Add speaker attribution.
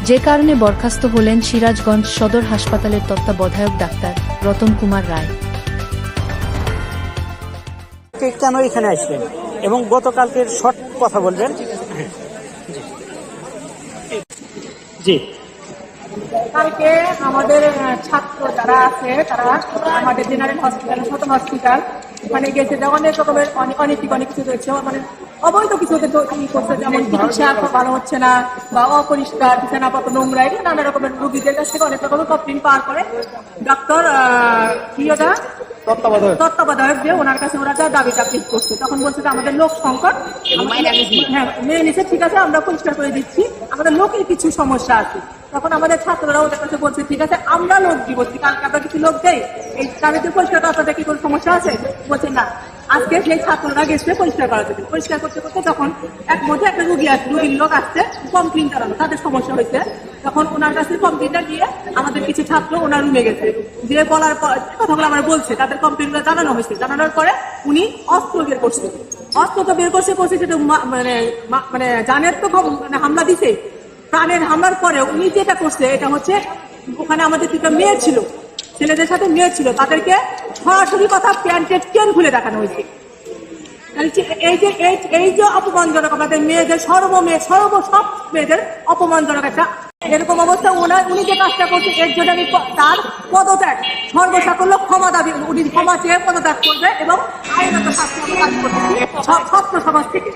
Speaker 1: যে কারণে বরখাস্ত হলেন সিরাজগঞ্জ সদর হাসপাতালের তত্ত্বাবধায়ক ডাক্তার রতন কুমার রায়।
Speaker 2: কেন এখানে আসলেন এবং গতকালকের শর্ট কথা বলবেন? জি,
Speaker 3: কালকে আমাদের ছাত্র যারা আছে তারা আমাদের জেনারেল হসপিটাল, সদর হসপিটাল ওখানে গেছে, অনেক রকমের অনেক কিছু রয়েছে, মানে অবৈধ কিছু করছে, যেমন চিকিৎসা ভালো হচ্ছে না বা অপরিষ্কার, বিছানাপত্র নোংরা, এটা নানা রকমের রোগীদের কাছ থেকে অনেক রকমের কমপ্লেন পাওয়ার পরে ডাক্তার তত্ত্বাবধায়ক যে ওনার কাছে ওরা যা দাবি চাপিয়ে করছে, তখন বলছে যে আমাদের লোক সংকট, হ্যাঁ মেয়ে নিচে ঠিক আছে আমরা পরিষ্কার করে দিচ্ছি, আমাদের লোকের কিছু সমস্যা আছে। তখন আমাদের ছাত্ররা ওদের কাছে বলছে ঠিক আছে আমরা লোক দিব, কালকে আমরা কিছু লোক দেই, এই কাজে পরিষ্কার করাতে কি কোনো সমস্যা আছে? বলছে না। আজকে সেই ছাত্ররা গেছে পরিষ্কার করাতে, পরিষ্কার করতে করতে যখন এক মধ্যে একটা রুগীর লোক আসছে কমপ্লেন জানানো, তাদের সমস্যা হয়েছে, তখন ওনার কাছে কমপ্লেনটা দিয়ে আমাদের কিছু ছাত্র ওনার রুমে গেছে, যে বলার পর কথাগুলো আমার বলছে, তাদের কমপ্লেনগুলো জানানো হয়েছে, জানানোর পরে উনি অস্ত্র বের করছে, অস্ত্র তো বের করছে সেটা মানে জানের তো হামলা দিছে, প্রাণের হামলার পরে উনি যেটা করছে এটা হচ্ছে ওখানে আমাদের দুটো মেয়ে ছিল, ছেলেদের সাথে মেয়ে ছিল, তাদেরকে সরাসরি কথা প্যান্টের চেন খুলে দেখানো হয়েছে। এই যে অপমানজনক আমাদের মেয়েদের সব মেয়েদের অপমানজনক একটা এরকম অবস্থা, উনি যে কাজটা করছে এর জন্য আমি তার পদত্যাগ সর্বসাকল্য ক্ষমা দাবি, উনি ক্ষমা চেয়ে পদত্যাগ করবে এবং আইনত শাস্তি ছাত্র সমাজ থেকে।